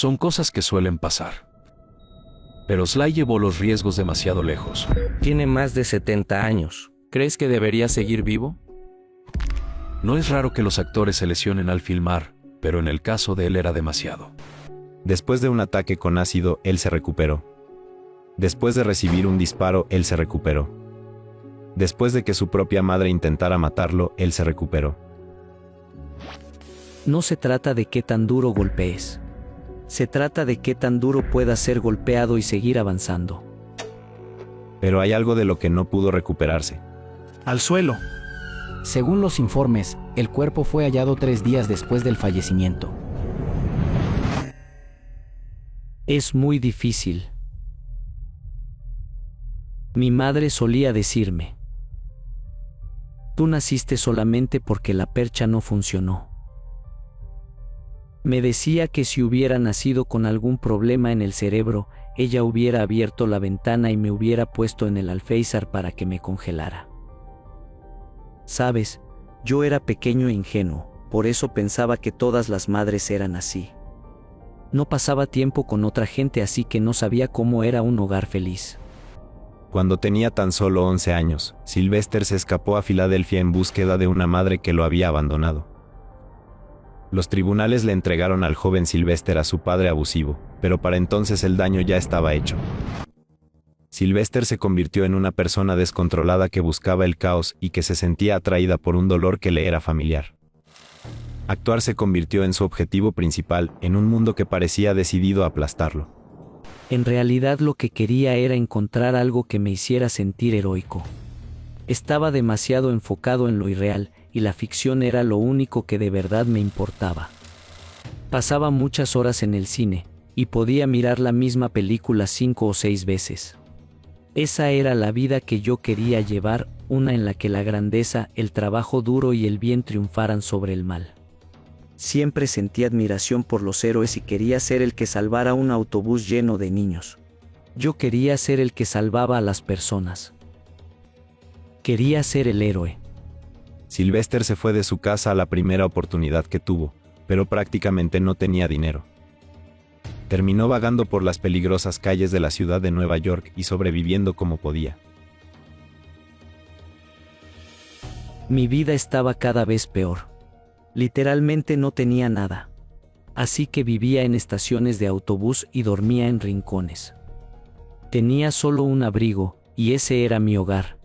Son cosas que suelen pasar. Pero Sly llevó los riesgos demasiado lejos. Tiene más de 70 años. ¿Crees que debería seguir vivo? No es raro que los actores se lesionen al filmar, pero en el caso de él era demasiado. Después de un ataque con ácido, él se recuperó. Después de recibir un disparo, él se recuperó. Después de que su propia madre intentara matarlo, él se recuperó. No se trata de qué tan duro golpees. Se trata de qué tan duro puedas ser golpeado y seguir avanzando. Pero hay algo de lo que no pudo recuperarse. Al suelo. Según los informes, el cuerpo fue hallado 3 días después del fallecimiento. Es muy difícil. Mi madre solía decirme: tú naciste solamente porque la percha no funcionó. Me decía que si hubiera nacido con algún problema en el cerebro, ella hubiera abierto la ventana y me hubiera puesto en el alféizar para que me congelara. Sabes, yo era pequeño e ingenuo, por eso pensaba que todas las madres eran así. No pasaba tiempo con otra gente, así que no sabía cómo era un hogar feliz. Cuando tenía tan solo 11 años, Sylvester se escapó a Filadelfia en búsqueda de una madre que lo había abandonado. Los tribunales le entregaron al joven Sylvester a su padre abusivo, pero para entonces el daño ya estaba hecho. Sylvester se convirtió en una persona descontrolada que buscaba el caos y que se sentía atraída por un dolor que le era familiar. Actuar se convirtió en su objetivo principal, en un mundo que parecía decidido a aplastarlo. En realidad lo que quería era encontrar algo que me hiciera sentir heroico. Estaba demasiado enfocado en lo irreal, y la ficción era lo único que de verdad me importaba. Pasaba muchas horas en el cine, y podía mirar la misma película 5 o 6 veces. Esa era la vida que yo quería llevar, una en la que la grandeza, el trabajo duro y el bien triunfaran sobre el mal. Siempre sentí admiración por los héroes y quería ser el que salvara un autobús lleno de niños. Yo quería ser el que salvaba a las personas. Quería ser el héroe. Sylvester se fue de su casa a la primera oportunidad que tuvo, pero prácticamente no tenía dinero. Terminó vagando por las peligrosas calles de la ciudad de Nueva York y sobreviviendo como podía. Mi vida estaba cada vez peor. Literalmente no tenía nada. Así que vivía en estaciones de autobús y dormía en rincones. Tenía solo un abrigo, y ese era mi hogar.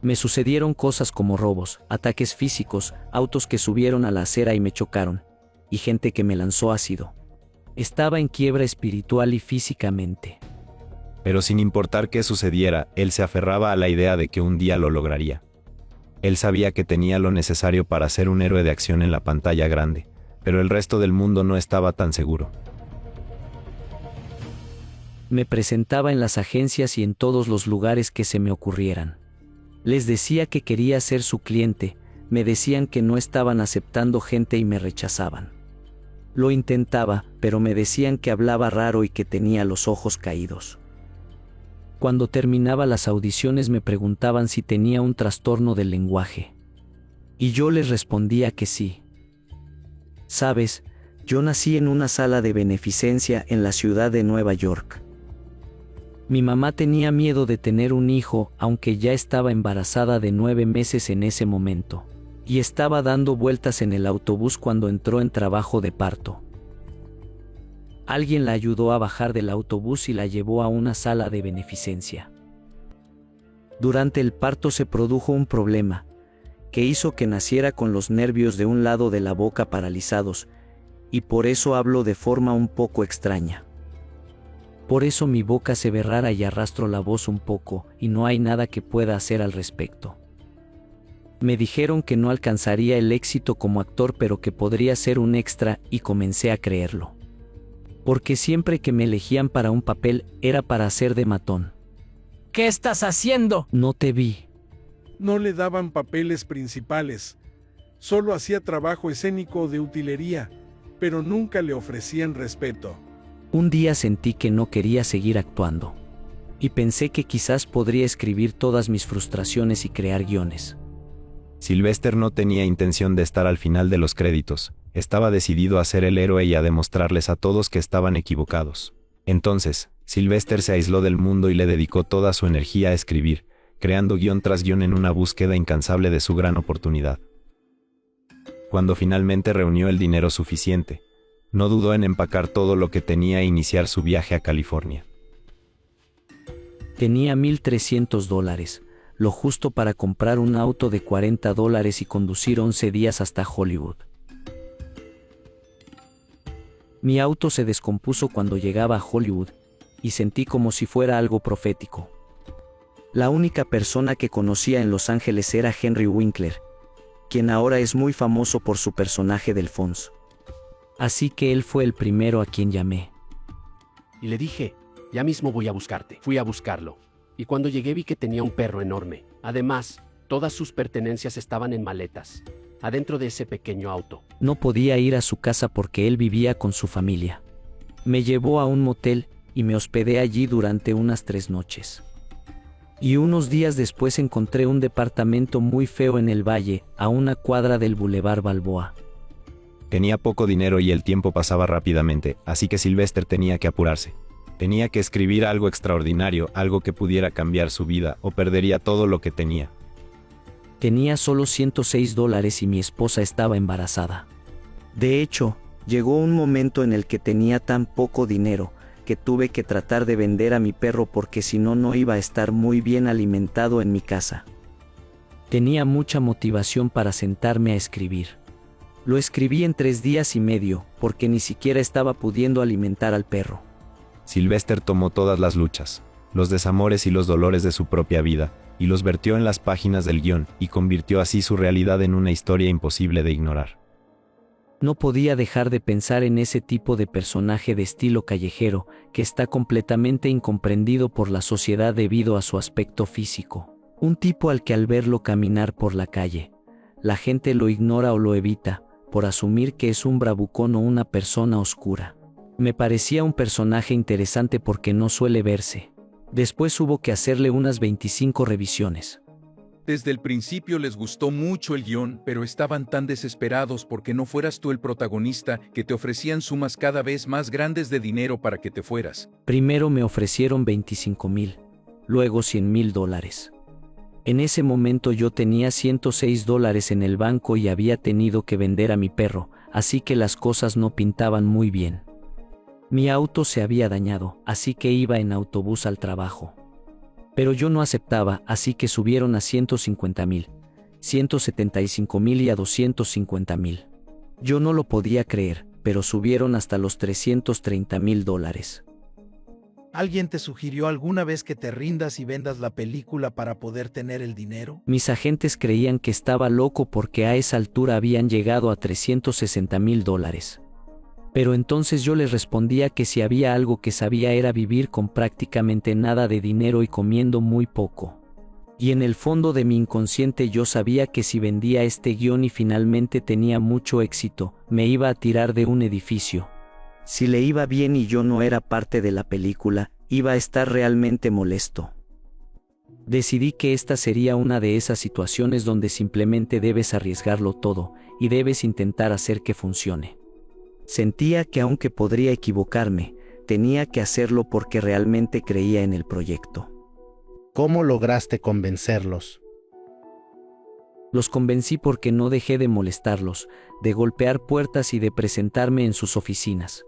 Me sucedieron cosas como robos, ataques físicos, autos que subieron a la acera y me chocaron, y gente que me lanzó ácido. Estaba en quiebra espiritual y físicamente. Pero sin importar qué sucediera, él se aferraba a la idea de que un día lo lograría. Él sabía que tenía lo necesario para ser un héroe de acción en la pantalla grande, pero el resto del mundo no estaba tan seguro. Me presentaba en las agencias y en todos los lugares que se me ocurrieran. Les decía que quería ser su cliente, me decían que no estaban aceptando gente y me rechazaban. Lo intentaba, pero me decían que hablaba raro y que tenía los ojos caídos. Cuando terminaba las audiciones me preguntaban si tenía un trastorno del lenguaje. Y yo les respondía que sí. Sabes, yo nací en una sala de beneficencia en la ciudad de Nueva York. Mi mamá tenía miedo de tener un hijo, aunque ya estaba embarazada de 9 meses en ese momento, y estaba dando vueltas en el autobús cuando entró en trabajo de parto. Alguien la ayudó a bajar del autobús y la llevó a una sala de beneficencia. Durante el parto se produjo un problema, que hizo que naciera con los nervios de un lado de la boca paralizados, y por eso hablo de forma un poco extraña. Por eso mi boca se ve rara y arrastro la voz un poco, y no hay nada que pueda hacer al respecto. Me dijeron que no alcanzaría el éxito como actor, pero que podría ser un extra, y comencé a creerlo. Porque siempre que me elegían para un papel, era para hacer de matón. ¿Qué estás haciendo? No te vi. No le daban papeles principales. Solo hacía trabajo escénico de utilería, pero nunca le ofrecían respeto. Un día sentí que no quería seguir actuando. Y pensé que quizás podría escribir todas mis frustraciones y crear guiones. Sylvester no tenía intención de estar al final de los créditos, Estaba decidido a ser el héroe y a demostrarles a todos que estaban equivocados. Entonces, Sylvester se aisló del mundo y le dedicó toda su energía a escribir, creando guión tras guión en una búsqueda incansable de su gran oportunidad. Cuando finalmente reunió el dinero suficiente, no dudó en empacar todo lo que tenía e iniciar su viaje a California. Tenía $1,300, lo justo para comprar un auto de $40 y conducir 11 días hasta Hollywood. Mi auto se descompuso cuando llegaba a Hollywood, y sentí como si fuera algo profético. La única persona que conocía en Los Ángeles era Henry Winkler, quien ahora es muy famoso por su personaje del Fonz. Así que él fue el primero a quien llamé. Y le dije, ya mismo voy a buscarte. Fui a buscarlo. Y cuando llegué vi que tenía un perro enorme. Además, todas sus pertenencias estaban en maletas, adentro de ese pequeño auto. No podía ir a su casa porque él vivía con su familia. Me llevó a un motel y me hospedé allí durante unas 3 noches. Y unos días después encontré un departamento muy feo en el valle, a una cuadra del Boulevard Balboa. Tenía poco dinero y el tiempo pasaba rápidamente, así que Sylvester tenía que apurarse. Tenía que escribir algo extraordinario, algo que pudiera cambiar su vida, o perdería todo lo que tenía. Tenía solo $106 y mi esposa estaba embarazada. De hecho, llegó un momento en el que tenía tan poco dinero, que tuve que tratar de vender a mi perro porque si no, no iba a estar muy bien alimentado en mi casa. Tenía mucha motivación para sentarme a escribir. Lo escribí en 3 días y medio, porque ni siquiera estaba pudiendo alimentar al perro. Sylvester tomó todas las luchas, los desamores y los dolores de su propia vida, y los vertió en las páginas del guión, y convirtió así su realidad en una historia imposible de ignorar. No podía dejar de pensar en ese tipo de personaje de estilo callejero, que está completamente incomprendido por la sociedad debido a su aspecto físico. Un tipo al que al verlo caminar por la calle, la gente lo ignora o lo evita, por asumir que es un bravucón o una persona oscura. Me parecía un personaje interesante porque no suele verse. Después hubo que hacerle unas 25 revisiones. Desde el principio les gustó mucho el guión, pero estaban tan desesperados porque no fueras tú el protagonista que te ofrecían sumas cada vez más grandes de dinero para que te fueras. Primero me ofrecieron $25,000, luego $100,000. En ese momento yo tenía $106 en el banco y había tenido que vender a mi perro, así que las cosas no pintaban muy bien. Mi auto se había dañado, así que iba en autobús al trabajo. Pero yo no aceptaba, así que subieron a $150,000, $175,000 y a $250,000. Yo no lo podía creer, pero subieron hasta los $330,000. ¿Alguien te sugirió alguna vez que te rindas y vendas la película para poder tener el dinero? Mis agentes creían que estaba loco porque a esa altura habían llegado a $360,000. Pero entonces yo les respondía que si había algo que sabía era vivir con prácticamente nada de dinero y comiendo muy poco. Y en el fondo de mi inconsciente yo sabía que si vendía este guión y finalmente tenía mucho éxito, me iba a tirar de un edificio. Si le iba bien y yo no era parte de la película, iba a estar realmente molesto. Decidí que esta sería una de esas situaciones donde simplemente debes arriesgarlo todo, y debes intentar hacer que funcione. Sentía que aunque podría equivocarme, tenía que hacerlo porque realmente creía en el proyecto. ¿Cómo lograste convencerlos? Los convencí porque no dejé de molestarlos, de golpear puertas y de presentarme en sus oficinas.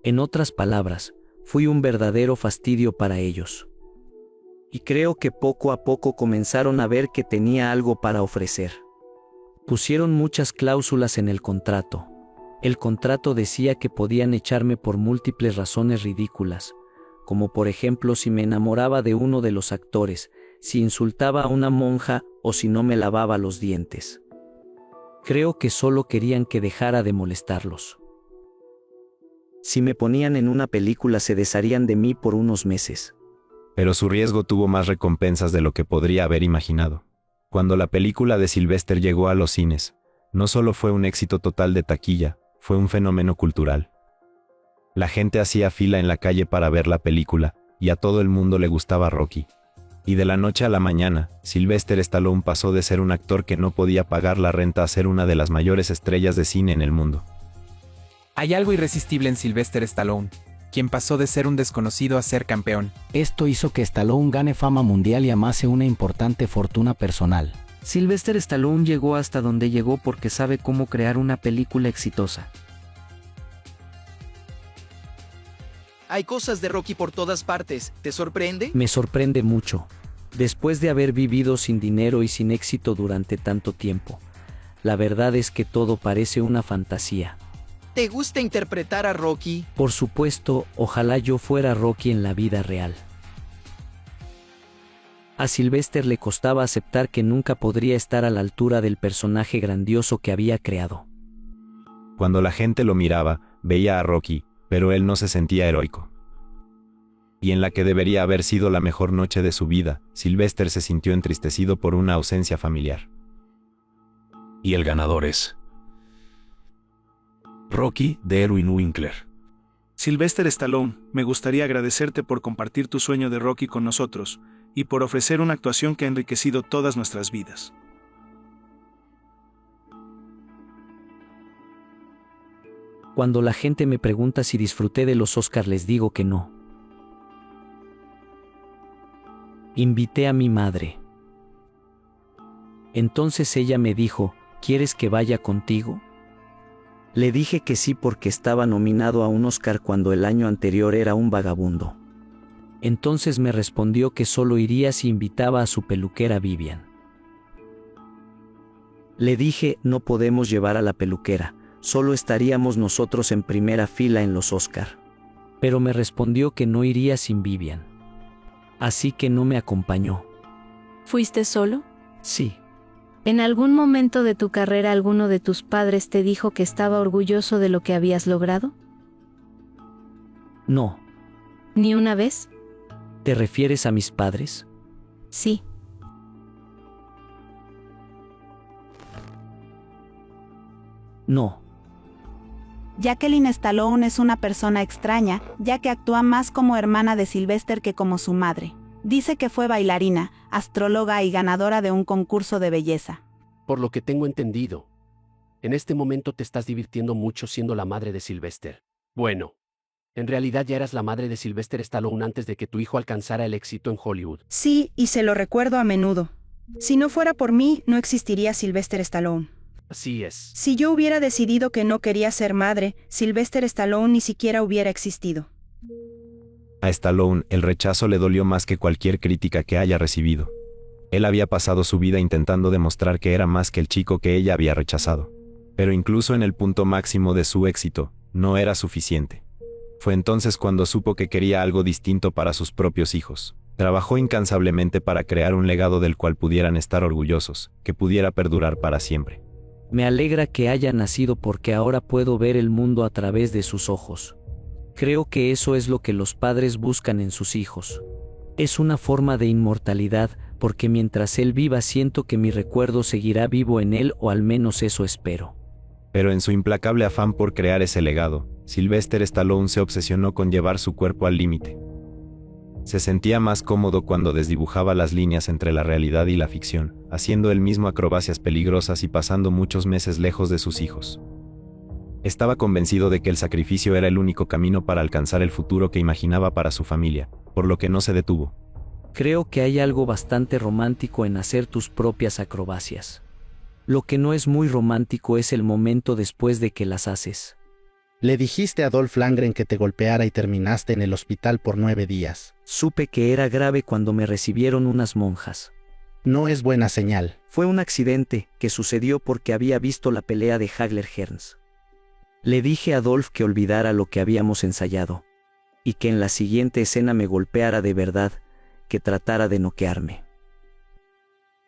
En otras palabras, fui un verdadero fastidio para ellos. Y creo que poco a poco comenzaron a ver que tenía algo para ofrecer. Pusieron muchas cláusulas en el contrato. El contrato decía que podían echarme por múltiples razones ridículas, como por ejemplo si me enamoraba de uno de los actores, si insultaba a una monja o si no me lavaba los dientes. Creo que solo querían que dejara de molestarlos. Si me ponían en una película se desharían de mí por unos meses. Pero su riesgo tuvo más recompensas de lo que podría haber imaginado. Cuando la película de Sylvester llegó a los cines, no solo fue un éxito total de taquilla, fue un fenómeno cultural. La gente hacía fila en la calle para ver la película, y a todo el mundo le gustaba Rocky. Y de la noche a la mañana, Sylvester Stallone pasó de ser un actor que no podía pagar la renta a ser una de las mayores estrellas de cine en el mundo. Hay algo irresistible en Sylvester Stallone, quien pasó de ser un desconocido a ser campeón. Esto hizo que Stallone gane fama mundial y amase una importante fortuna personal. Sylvester Stallone llegó hasta donde llegó porque sabe cómo crear una película exitosa. Hay cosas de Rocky por todas partes. ¿Te sorprende? Me sorprende mucho. Después de haber vivido sin dinero y sin éxito durante tanto tiempo, la verdad es que todo parece una fantasía. ¿Te gusta interpretar a Rocky? Por supuesto, ojalá yo fuera Rocky en la vida real. A Sylvester le costaba aceptar que nunca podría estar a la altura del personaje grandioso que había creado. Cuando la gente lo miraba, veía a Rocky, pero él no se sentía heroico. Y en la que debería haber sido la mejor noche de su vida, Sylvester se sintió entristecido por una ausencia familiar. Y el ganador es Rocky, de Erwin Winkler. Sylvester Stallone, me gustaría agradecerte por compartir tu sueño de Rocky con nosotros, y por ofrecer una actuación que ha enriquecido todas nuestras vidas. Cuando la gente me pregunta si disfruté de los Oscars, les digo que no. Invité a mi madre. Entonces ella me dijo, ¿quieres que vaya contigo? Le dije que sí porque estaba nominado a un Oscar cuando el año anterior era un vagabundo. Entonces me respondió que solo iría si invitaba a su peluquera Vivian. Le dije, no podemos llevar a la peluquera. Solo estaríamos nosotros en primera fila en los Oscar. Pero me respondió que no iría sin Vivian. Así que no me acompañó. ¿Fuiste solo? Sí. ¿En algún momento de tu carrera alguno de tus padres te dijo que estaba orgulloso de lo que habías logrado? No. ¿Ni una vez? ¿Te refieres a mis padres? Sí. No. Jacqueline Stallone es una persona extraña, ya que actúa más como hermana de Sylvester que como su madre. Dice que fue bailarina, astróloga y ganadora de un concurso de belleza. Por lo que tengo entendido, en este momento te estás divirtiendo mucho siendo la madre de Sylvester. Bueno, en realidad ya eras la madre de Sylvester Stallone antes de que tu hijo alcanzara el éxito en Hollywood. Sí, y se lo recuerdo a menudo. Si no fuera por mí, no existiría Sylvester Stallone. Así es. Si yo hubiera decidido que no quería ser madre, Sylvester Stallone ni siquiera hubiera existido. A Stallone, el rechazo le dolió más que cualquier crítica que haya recibido. Él había pasado su vida intentando demostrar que era más que el chico que ella había rechazado. Pero incluso en el punto máximo de su éxito, no era suficiente. Fue entonces cuando supo que quería algo distinto para sus propios hijos. Trabajó incansablemente para crear un legado del cual pudieran estar orgullosos, que pudiera perdurar para siempre. Me alegra que haya nacido porque ahora puedo ver el mundo a través de sus ojos. Creo que eso es lo que los padres buscan en sus hijos. Es una forma de inmortalidad, porque mientras él viva siento que mi recuerdo seguirá vivo en él, o al menos eso espero. Pero en su implacable afán por crear ese legado, Sylvester Stallone se obsesionó con llevar su cuerpo al límite. Se sentía más cómodo cuando desdibujaba las líneas entre la realidad y la ficción, haciendo él mismo acrobacias peligrosas y pasando muchos meses lejos de sus hijos. Estaba convencido de que el sacrificio era el único camino para alcanzar el futuro que imaginaba para su familia, por lo que no se detuvo. Creo que hay algo bastante romántico en hacer tus propias acrobacias. Lo que no es muy romántico es el momento después de que las haces. Le dijiste a Dolph Lundgren que te golpeara y terminaste en el hospital por 9 días. Supe que era grave cuando me recibieron unas monjas. No es buena señal. Fue un accidente que sucedió porque había visto la pelea de Hagler Hearns. Le dije a Dolph que olvidara lo que habíamos ensayado, y que en la siguiente escena me golpeara de verdad, que tratara de noquearme.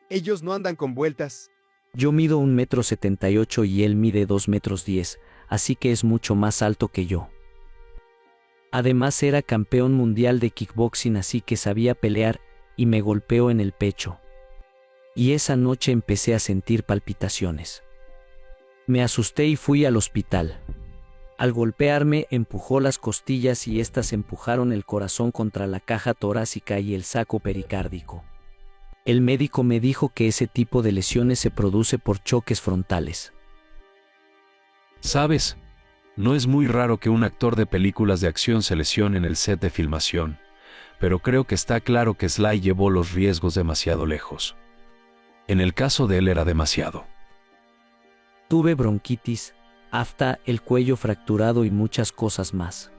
Ellos no andan con vueltas. Yo mido 1,78 m y él mide 2,10 m, así que es mucho más alto que yo. Además era campeón mundial de kickboxing, así que sabía pelear, y me golpeó en el pecho. Y esa noche empecé a sentir palpitaciones. Me asusté y fui al hospital. Al golpearme, empujó las costillas y éstas empujaron el corazón contra la caja torácica y el saco pericárdico. El médico me dijo que ese tipo de lesiones se produce por choques frontales. ¿Sabes? No es muy raro que un actor de películas de acción se lesione en el set de filmación, pero creo que está claro que Sly llevó los riesgos demasiado lejos. En el caso de él era demasiado. Tuve bronquitis, afta, el cuello fracturado y muchas cosas más.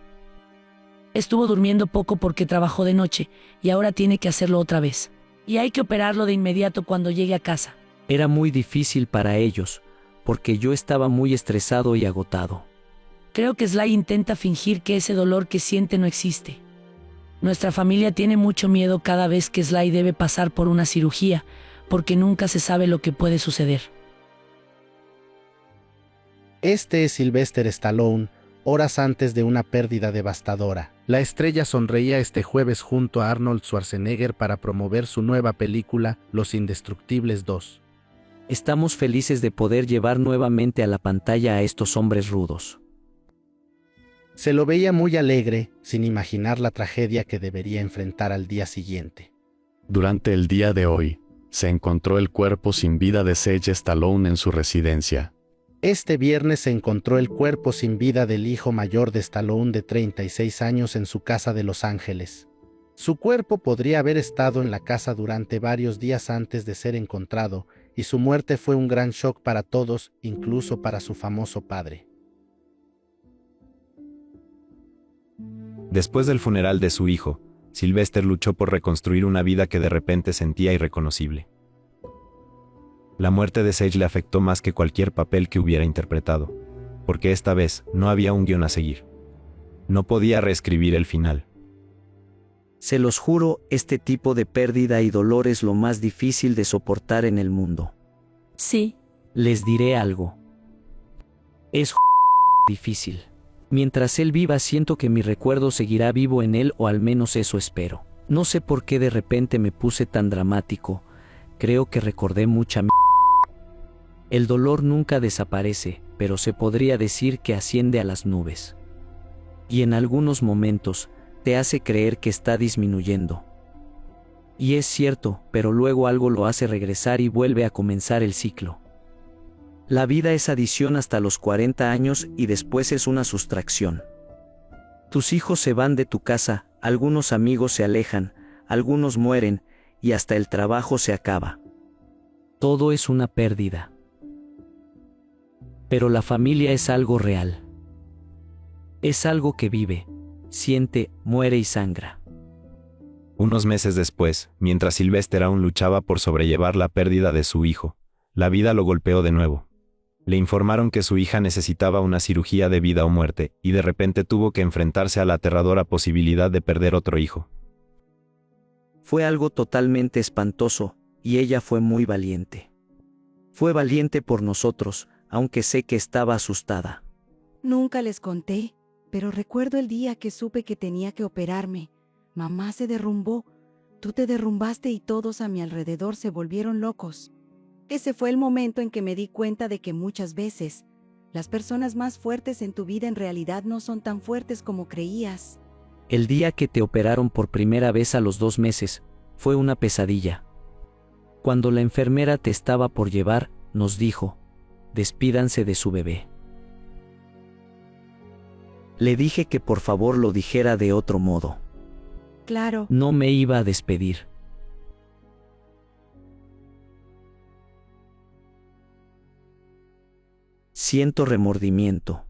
Estuvo durmiendo poco porque trabajó de noche y ahora tiene que hacerlo otra vez. Y hay que operarlo de inmediato cuando llegue a casa. Era muy difícil para ellos, porque yo estaba muy estresado y agotado. Creo que Sly intenta fingir que ese dolor que siente no existe. Nuestra familia tiene mucho miedo cada vez que Sly debe pasar por una cirugía, porque nunca se sabe lo que puede suceder. Este es Sylvester Stallone, horas antes de una pérdida devastadora. La estrella sonreía este jueves junto a Arnold Schwarzenegger para promover su nueva película, Los Indestructibles 2. Estamos felices de poder llevar nuevamente a la pantalla a estos hombres rudos. Se lo veía muy alegre, sin imaginar la tragedia que debería enfrentar al día siguiente. Durante el día de hoy, se encontró el cuerpo sin vida de Sage Stallone en su residencia. Este viernes se encontró el cuerpo sin vida del hijo mayor de Stallone de 36 años en su casa de Los Ángeles. Su cuerpo podría haber estado en la casa durante varios días antes de ser encontrado, y su muerte fue un gran shock para todos, incluso para su famoso padre. Después del funeral de su hijo, Sylvester luchó por reconstruir una vida que de repente sentía irreconocible. La muerte de Sage le afectó más que cualquier papel que hubiera interpretado, porque esta vez no había un guión a seguir. No podía reescribir el final. Se los juro, este tipo de pérdida y dolor es lo más difícil de soportar en el mundo. Sí. Les diré algo. Es difícil. Mientras él viva, siento que mi recuerdo seguirá vivo en él, o al menos eso espero. No sé por qué de repente me puse tan dramático. Creo que recordé mucha El dolor nunca desaparece, pero se podría decir que asciende a las nubes. Y en algunos momentos, te hace creer que está disminuyendo. Y es cierto, pero luego algo lo hace regresar y vuelve a comenzar el ciclo. La vida es adición hasta los 40 años y después es una sustracción. Tus hijos se van de tu casa, algunos amigos se alejan, algunos mueren, y hasta el trabajo se acaba. Todo es una pérdida. Pero la familia es algo real. Es algo que vive, siente, muere y sangra. Unos meses después, mientras Sylvester aún luchaba por sobrellevar la pérdida de su hijo, la vida lo golpeó de nuevo. Le informaron que su hija necesitaba una cirugía de vida o muerte, y de repente tuvo que enfrentarse a la aterradora posibilidad de perder otro hijo. Fue algo totalmente espantoso, y ella fue muy valiente. Fue valiente por nosotros, aunque sé que estaba asustada. Nunca les conté, pero recuerdo el día que supe que tenía que operarme. Mamá se derrumbó, tú te derrumbaste y todos a mi alrededor se volvieron locos. Ese fue el momento en que me di cuenta de que muchas veces, las personas más fuertes en tu vida en realidad no son tan fuertes como creías. El día que te operaron por primera vez a los 2 meses, fue una pesadilla. Cuando la enfermera te estaba por llevar, nos dijo, despídanse de su bebé. Le dije que por favor lo dijera de otro modo. Claro. No me iba a despedir. Siento remordimiento.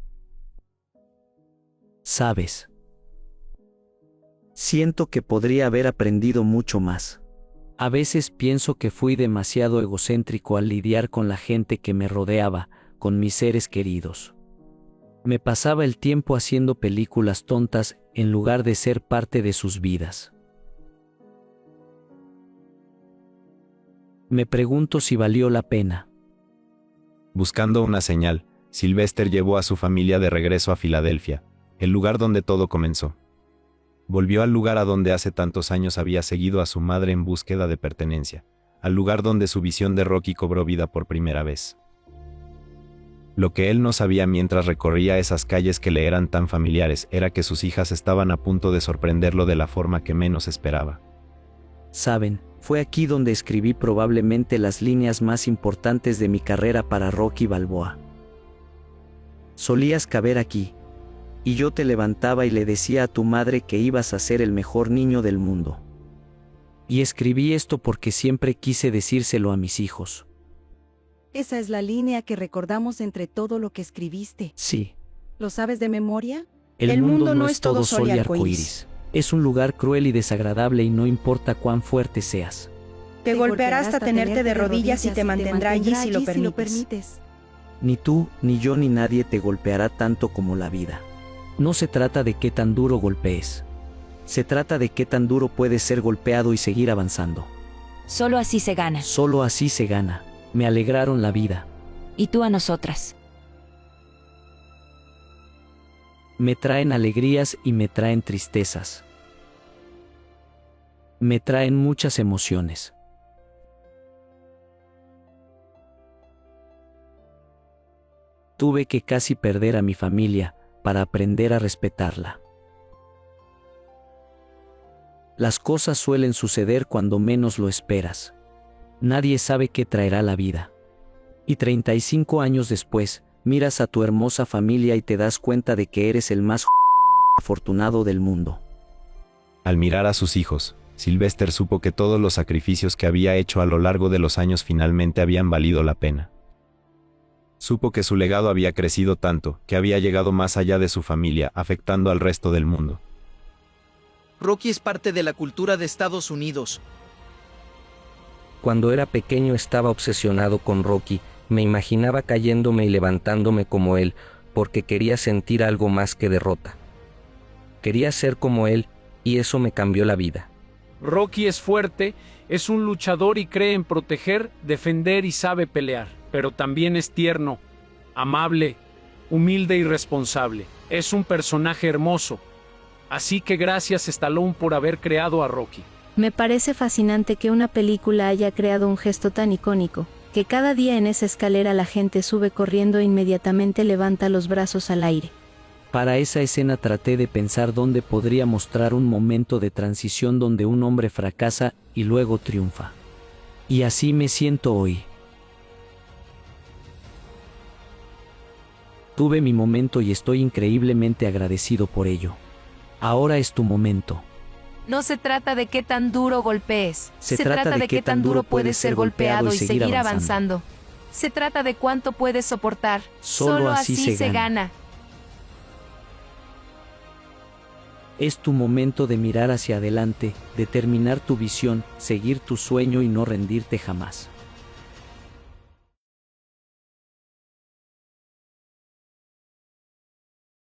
¿Sabes? Siento que podría haber aprendido mucho más. A veces pienso que fui demasiado egocéntrico al lidiar con la gente que me rodeaba, con mis seres queridos. Me pasaba el tiempo haciendo películas tontas en lugar de ser parte de sus vidas. Me pregunto si valió la pena. Buscando una señal, Sylvester llevó a su familia de regreso a Filadelfia, el lugar donde todo comenzó. Volvió al lugar a donde hace tantos años había seguido a su madre en búsqueda de pertenencia, al lugar donde su visión de Rocky cobró vida por primera vez. Lo que él no sabía mientras recorría esas calles que le eran tan familiares era que sus hijas estaban a punto de sorprenderlo de la forma que menos esperaba. Saben, fue aquí donde escribí probablemente las líneas más importantes de mi carrera para Rocky Balboa. Solías caber aquí. Y yo te levantaba y le decía a tu madre que ibas a ser el mejor niño del mundo. Y escribí esto porque siempre quise decírselo a mis hijos. Esa es la línea que recordamos entre todo lo que escribiste. Sí. ¿Lo sabes de memoria? El mundo no es todo sol y arcoíris. Es un lugar cruel y desagradable y no importa cuán fuerte seas. Te golpeará hasta tenerte de rodillas y te mantendrá allí si lo permites. Ni tú, ni yo, ni nadie te golpeará tanto como la vida. No se trata de qué tan duro golpees. Se trata de qué tan duro puedes ser golpeado y seguir avanzando. Solo así se gana. Solo así se gana. Me alegraron la vida. Y tú a nosotras. Me traen alegrías y me traen tristezas. Me traen muchas emociones. Tuve que casi perder a mi familia para aprender a respetarla. Las cosas suelen suceder cuando menos lo esperas. Nadie sabe qué traerá la vida. Y 35 años después, miras a tu hermosa familia y te das cuenta de que eres el más afortunado del mundo. Al mirar a sus hijos, Sylvester supo que todos los sacrificios que había hecho a lo largo de los años finalmente habían valido la pena. Supo que su legado había crecido tanto, que había llegado más allá de su familia, afectando al resto del mundo. Rocky es parte de la cultura de Estados Unidos. Cuando era pequeño estaba obsesionado con Rocky, me imaginaba cayéndome y levantándome como él, porque quería sentir algo más que derrota. Quería ser como él, y eso me cambió la vida. Rocky es fuerte, es un luchador y cree en proteger, defender y sabe pelear, pero también es tierno, amable, humilde y responsable. Es un personaje hermoso. Así que gracias Stallone por haber creado a Rocky. Me parece fascinante que una película haya creado un gesto tan icónico, que cada día en esa escalera la gente sube corriendo e inmediatamente levanta los brazos al aire. Para esa escena traté de pensar dónde podría mostrar un momento de transición donde un hombre fracasa y luego triunfa. Y así me siento hoy. Tuve mi momento y estoy increíblemente agradecido por ello. Ahora es tu momento. No se trata de qué tan duro golpees. Se trata de qué tan duro puedes ser golpeado y seguir avanzando. Se trata de cuánto puedes soportar. Solo así se gana. Es tu momento de mirar hacia adelante, determinar tu visión, seguir tu sueño y no rendirte jamás.